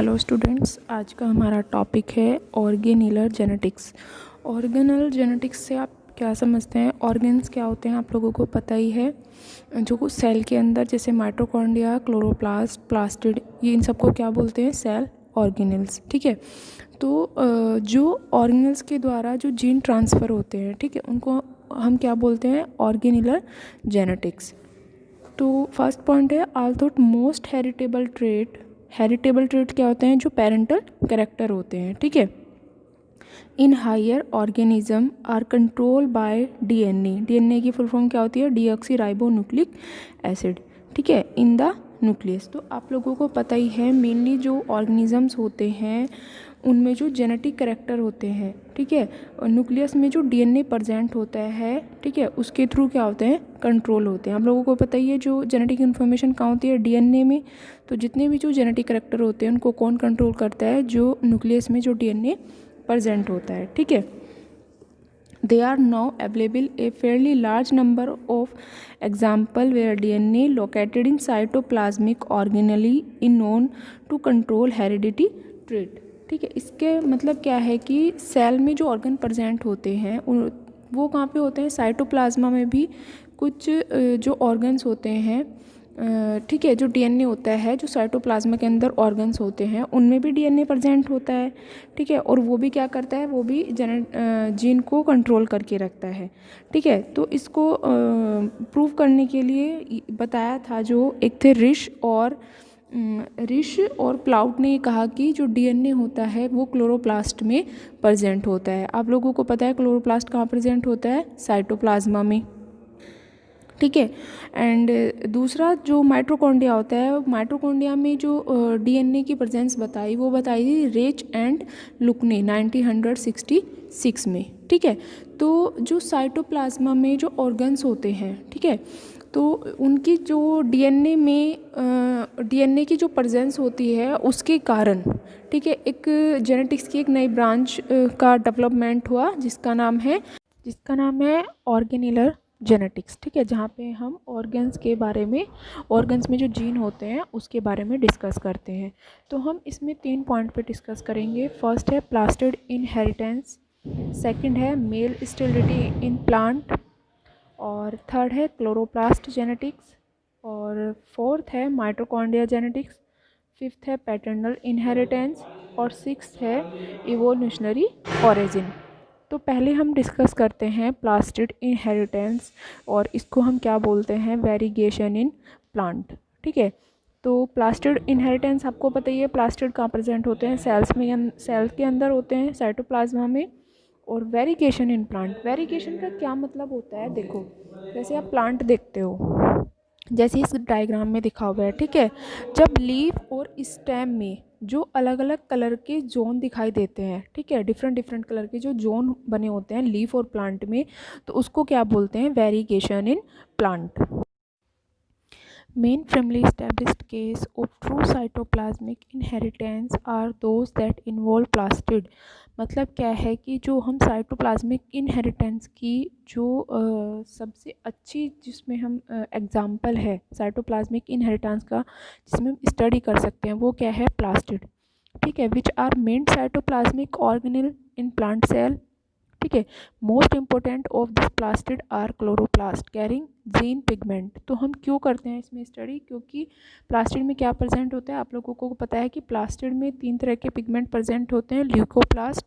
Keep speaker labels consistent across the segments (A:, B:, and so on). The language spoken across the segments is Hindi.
A: हेलो स्टूडेंट्स, आज का हमारा टॉपिक है ऑर्गेनिलर जेनेटिक्स। ऑर्गेनल जेनेटिक्स से आप क्या समझते हैं? ऑर्गेन्स क्या होते हैं आप लोगों को पता ही है, जो सेल के अंदर जैसे माइटोकॉन्ड्रिया, क्लोरोप्लास्ट, प्लास्टिड, ये इन सबको क्या बोलते हैं? Cell organelles. ठीक है, तो जो ऑर्गेनल्स के द्वारा जो जीन ट्रांसफ़र होते हैं, ठीक है, उनको हम क्या बोलते हैं? ऑर्गेनिलर जेनेटिक्स। तो फर्स्ट पॉइंट है आल्थो मोस्ट हेरिटेबल ट्रेट क्या होते हैं? जो पेरेंटल कैरेक्टर होते हैं। ठीक है, in higher organism are control by DNA की फुल फॉर्म क्या होती है? Deoxyribonucleic acid. ठीक है, इन द न्यूक्लियस। तो आप लोगों को पता ही है मेनली जो ऑर्गेनिजम्स होते हैं उनमें जो जेनेटिक करेक्टर होते हैं, ठीक है, और न्यूक्लियस में जो डीएनए प्रेजेंट होता है, ठीक है, उसके थ्रू क्या होते हैं? कंट्रोल होते हैं। आप लोगों को पता ही है जो जेनेटिक इन्फॉर्मेशन कहाँ होती है? डीएनए में। तो जितने भी जो जेनेटिक करेक्टर होते हैं उनको कौन कंट्रोल करता है? जो न्यूक्लियस में जो डीएनए प्रेजेंट होता है। ठीक है, they are now available a fairly large number of example where DNA located in cytoplasmic organelle is known to control heredity trait। ठीक है, इसके मतलब क्या है कि सेल में जो ऑर्गन प्रेजेंट होते हैं वो कहाँ पे होते हैं? साइटोप्लाज्मा में भी कुछ जो ऑर्गन्स होते हैं, ठीक है, जो डीएनए होता है, जो साइटोप्लाज्मा के अंदर ऑर्गन्स होते हैं उनमें भी डीएनए प्रेजेंट होता है। ठीक है, और वो भी क्या करता है? वो भी जीन को कंट्रोल करके रखता है। ठीक है, तो इसको प्रूव करने के लिए बताया था, जो एक थे रिश और प्लाउट ने कहा कि जो डीएनए होता है वो क्लोरोप्लास्ट में प्रेजेंट होता है। आप लोगों को पता है क्लोरोप्लास्ट कहाँ प्रेजेंट होता है? साइटोप्लाज्मा में। ठीक है, एंड दूसरा जो माइटोकॉन्ड्रिया होता है, माइटोकॉन्ड्रिया में जो डीएनए की प्रेजेंस बताई वो बताई थी रेच एंड लुक ने 1966 में। ठीक है, तो जो साइटोप्लाज्मा में जो ऑर्गन्स होते हैं, ठीक है, तो उनकी जो डीएनए की जो प्रेजेंस होती है उसके कारण, ठीक है, एक जेनेटिक्स की एक नई ब्रांच का डेवलपमेंट हुआ जिसका नाम है ऑर्गेनिलर जेनेटिक्स। ठीक है, जहाँ पे हम ऑर्गन्स में जो जीन होते हैं उसके बारे में डिस्कस करते हैं। तो हम इसमें 3 पॉइंट पे डिस्कस करेंगे। फर्स्ट है प्लास्टिड इनहेरिटेंस, सेकंड है मेल स्टेरिलिटी इन प्लांट, और थर्ड है क्लोरोप्लास्ट जेनेटिक्स, और फोर्थ है माइटोकॉन्ड्रिया जेनेटिक्स, फिफ्थ है पैटर्नल इनहेरिटेंस, और सिक्स्थ है इवोल्यूशनरी ओरिजिन। तो पहले हम डिस्कस करते हैं प्लास्टिड इनहेरिटेंस, और इसको हम क्या बोलते हैं? Variegation in plant. ठीक है, तो प्लास्टिड इनहेरिटेंस आपको पता ही है, प्लास्टिड कहाँ प्रेजेंट होते हैं? सेल्स के अंदर होते हैं, साइटोप्लाज्मा में। और वेरिगेशन इन प्लांट, वेरिगेशन का क्या मतलब होता है? देखो, जैसे आप प्लांट देखते हो, जैसे इस डायग्राम में दिखा हुआ है, ठीक है, जब लीफ और स्टेम में जो अलग अलग कलर के जोन दिखाई देते हैं, ठीक है, डिफरेंट कलर के जो जोन बने होते हैं लीफ और प्लांट में, तो उसको क्या बोलते हैं? Variegation in plant. Main firmly established case of true cytoplasmic inheritance are those that involve plastid। मतलब क्या है कि जो हम साइटोप्लाज्मिक इनहेरिटेंस की जो सबसे अच्छी जिसमें हम एग्जांपल है साइटोप्लाज्मिक इनहेरिटेंस का जिसमें हम स्टडी कर सकते हैं वो क्या है? प्लास्टिड। ठीक है, which are main cytoplasmic organelle in plant cell. ठीक है, most important of this plastid are chloroplast carrying जीन पिगमेंट। तो हम क्यों करते हैं इसमें स्टडी? क्योंकि प्लास्टिड में क्या प्रेजेंट होता है? आप लोगों को पता है कि प्लास्टिड में 3 तरह के पिगमेंट प्रेजेंट होते हैं, ल्यूकोप्लास्ट,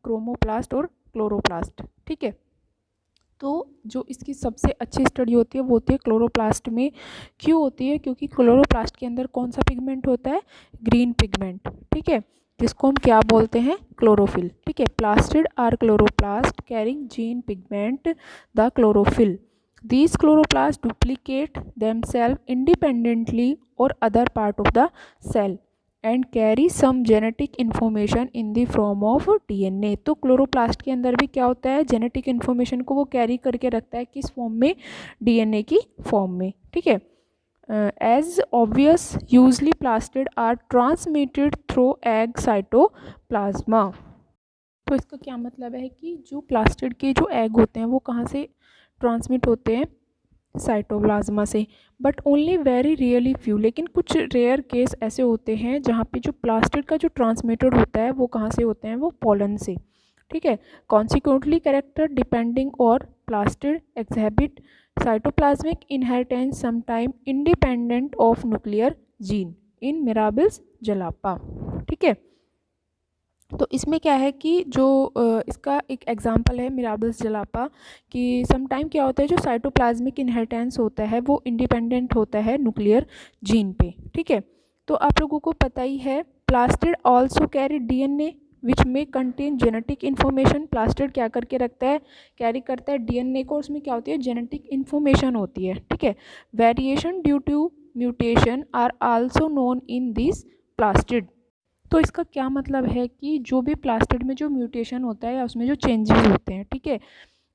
A: क्रोमोप्लास्ट और क्लोरोप्लास्ट। ठीक है, तो जो इसकी सबसे अच्छी स्टडी होती है वो होती है क्लोरोप्लास्ट में। क्यों होती है? क्योंकि क्लोरोप्लास्ट के अंदर कौन सा पिगमेंट होता है? Green pigment. ठीक है, जिसको हम क्या बोलते हैं? क्लोरोफिल। ठीक है, प्लास्टिड आर क्लोरोप्लास्ट कैरिंग जीन pigment the chlorophyll. These chloroplasts duplicate themselves independently or other part of the cell and carry some genetic information in the form of DNA। तो क्लोरोप्लास्ट के अंदर भी क्या होता है? जेनेटिक इन्फॉर्मेशन को वो कैरी करके रखता है, किस फॉर्म में? डीएनए की फॉर्म में। ठीक है, as obvious usually plastid are transmitted through egg cytoplasm. तो इसका क्या मतलब है कि जो प्लास्टिड के जो एग होते हैं वो कहाँ से ट्रांसमिट होते हैं? साइटोप्लाज्मा से, but only very rarely few. लेकिन कुछ रेयर केस ऐसे होते हैं जहाँ पे जो प्लास्टिड का जो ट्रांसमिटेड होता है वो कहाँ से होते हैं, वो पोलन से, ठीक है। कॉन्सिक्वेंटली कैरेक्टर डिपेंडिंग और plastid exhibit cytoplasmic inheritance sometime independent of nuclear gene in Mirabilis jalapa, ठीक है। तो इसमें क्या है कि जो इसका एक एग्जांपल है मिराबिल्स जलापा कि समटाइम क्या होता है, जो साइटोप्लाज्मिक इनहेरिटेंस होता है वो इंडिपेंडेंट होता है न्यूक्लियर जीन पे, ठीक है। तो आप लोगों को पता ही है plastid also carry DNA which में कंटेन जेनेटिक इन्फॉर्मेशन। प्लास्टिड क्या करके रखता है, कैरी करता है डीएनए को, उसमें क्या होती है, जेनेटिक इन्फॉर्मेशन होती है, ठीक है। Variation due to mutation are also known in this plastid. तो इसका क्या मतलब है कि जो भी प्लास्टिड में जो म्यूटेशन होता है या उसमें जो चेंजेस होते हैं, ठीक है,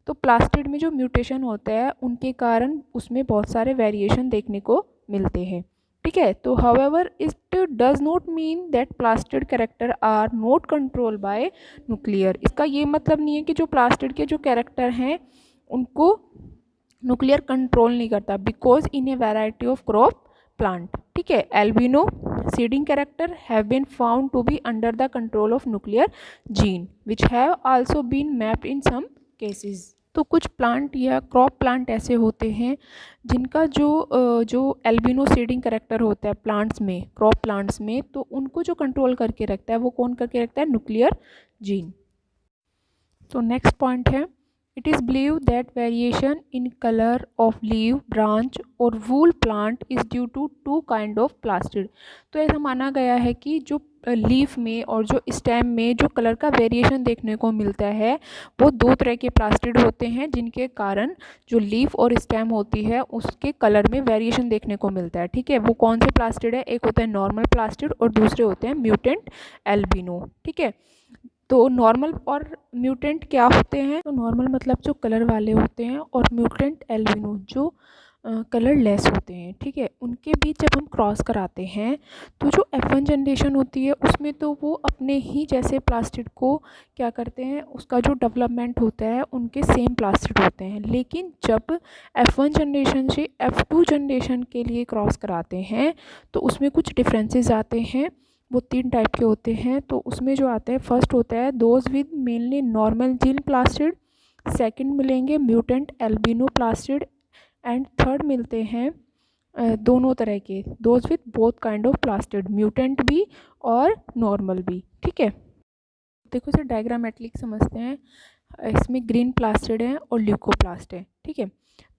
A: तो प्लास्टिड में जो म्यूटेशन होता है उनके कारण उसमें बहुत सारे वेरिएशन देखने को मिलते हैं, ठीक है। तो however it does not mean that plastid character are not control by nuclear. इसका ये मतलब नहीं है कि जो प्लास्टिड के जो कैरेक्टर हैं उनको न्यूक्लियर कंट्रोल नहीं करता, because in a variety of crop plant, ठीक है, albino seeding character have been found to be under the control of nuclear gene which have also been mapped in some cases. तो कुछ प्लांट या क्रॉप प्लांट ऐसे होते हैं जिनका जो एल्बिनो सीडिंग कैरेक्टर होता है प्लांट्स में, क्रॉप प्लांट्स में, तो उनको जो कंट्रोल करके रखता है वो कौन करके रखता है, न्यूक्लियर जीन। तो नेक्स्ट पॉइंट है, it is believed that variation in color of leaf, branch और wool plant is due to two kind of plastid। तो ऐसा माना गया है कि जो लीफ में और जो स्टेम में जो कलर का वेरिएशन देखने को मिलता है वो दो तरह के प्लास्टिड होते हैं, जिनके कारण जो लीफ और स्टेम होती है उसके कलर में वेरिएशन देखने को मिलता है, ठीक है। वो कौन से प्लास्टिड है, एक होता है नॉर्मल प्लास्टिड और दूसरे होते हैं म्यूटेंट एल्बिनो, ठीक है। तो नॉर्मल और म्यूटेंट क्या होते हैं, तो नॉर्मल मतलब जो कलर वाले होते हैं और म्यूटेंट एल्बिनो जो कलर लेस होते हैं, ठीक है। उनके बीच जब हम क्रॉस कराते हैं तो जो F1 जनरेशन होती है उसमें तो वो अपने ही जैसे प्लास्टिड को क्या करते हैं, उसका जो डेवलपमेंट होता है उनके सेम प्लास्टिड होते हैं। लेकिन जब F1 जनरेशन से F2 जनरेशन के लिए क्रॉस कराते हैं तो उसमें कुछ डिफरेंसेस आते हैं। वो तीन टाइप के होते हैं। तो उसमें जो आते हैं, फर्स्ट होता है those with mainly normal gene plastid, second मिलेंगे mutant albino plastid, and third मिलते हैं दोनों तरह के, those with both kind of plastid, mutant भी और नॉर्मल भी, ठीक है। देखो इसे डायग्रामेटिक समझते हैं। इसमें ग्रीन प्लास्टिड है और ल्यूकोप्लास्ट है, ठीक है।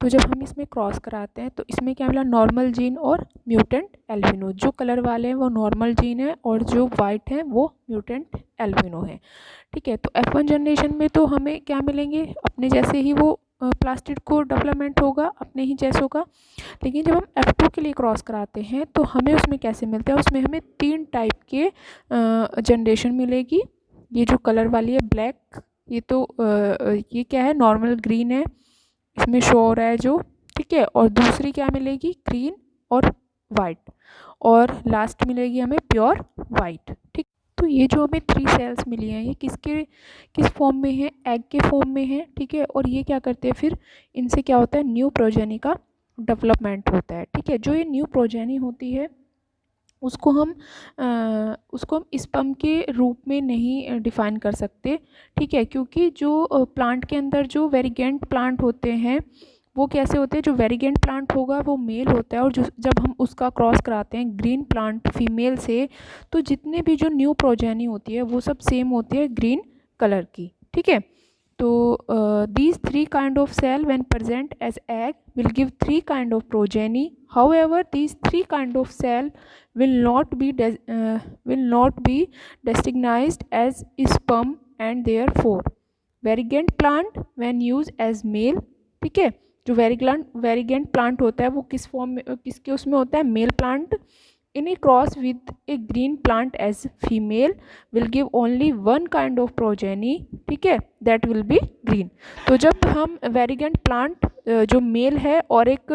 A: तो जब हम इसमें क्रॉस कराते हैं तो इसमें क्या मिला, नॉर्मल जीन और म्यूटेंट एल्बिनो। जो कलर वाले हैं वो नॉर्मल जीन है और जो वाइट है वो म्यूटेंट एल्बिनो है, ठीक है। तो F1 जनरेशन में तो हमें क्या मिलेंगे, अपने जैसे ही वो प्लास्टिड को डेवलपमेंट होगा अपने ही जैसों का। लेकिन जब हम F2 के लिए क्रॉस कराते हैं तो हमें उसमें कैसे मिलते हैं, उसमें हमें तीन टाइप के जनरेशन मिलेगी। ये जो कलर वाली है ब्लैक, ये तो ये क्या है, नॉर्मल ग्रीन है, इसमें शो हो रहा है जो, ठीक है। और दूसरी क्या मिलेगी, ग्रीन और वाइट, और लास्ट मिलेगी हमें प्योर वाइट, ठीक। तो ये जो हमें 3 सेल्स मिली हैं ये किस फॉर्म में है, एग के फॉर्म में है, ठीक है। और ये क्या करते हैं, फिर इनसे क्या होता है, न्यू प्रोजेनी का डेवलपमेंट होता है, ठीक है। जो ये न्यू प्रोजेनी होती है उसको हम स्पर्म के रूप में नहीं डिफाइन कर सकते, ठीक है। क्योंकि जो प्लांट के अंदर जो वेरिगेंट प्लांट होते हैं वो कैसे होते हैं, जो वेरिगेंट प्लांट होगा वो मेल होता है, और जो जब हम उसका क्रॉस कराते हैं ग्रीन प्लांट फीमेल से, तो जितने भी जो न्यू प्रोजेनी होती है वो सब सेम होती है ग्रीन कलर की, ठीक है। तो these 3 kind of cell when present as egg will give 3 kind of progeny. However, these 3 kind of cell will not be recognized as sperm and therefore varigant plant when used as male, ठीक है। जो वेरिगेंट प्लांट होता है वो किस फॉर्म में, किसके उसमें होता है, male plant. In a cross with a green plant as female will give only one kind of progeny, ठीक है, that will be green। तो जब हम वेरिगेंट प्लांट जो मेल है और एक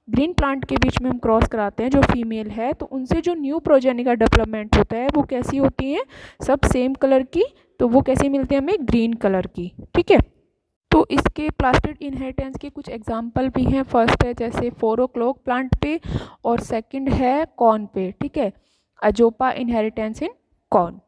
A: ग्रीन प्लांट के बीच में हम क्रॉस कराते हैं जो फीमेल है, तो उनसे जो न्यू प्रोजेनी का डेवलपमेंट होता है वो कैसी होती हैं, सब सेम कलर की, तो वो कैसी मिलती है हमें, ग्रीन कलर की, ठीक है। तो इसके प्लास्टिड इनहेरिटेंस के कुछ एग्जाम्पल भी हैं। फर्स्ट है जैसे 4 o'clock प्लांट पे, और सेकंड है कॉर्न पे, ठीक है, अजोपा इनहेरिटेंस इन कॉर्न।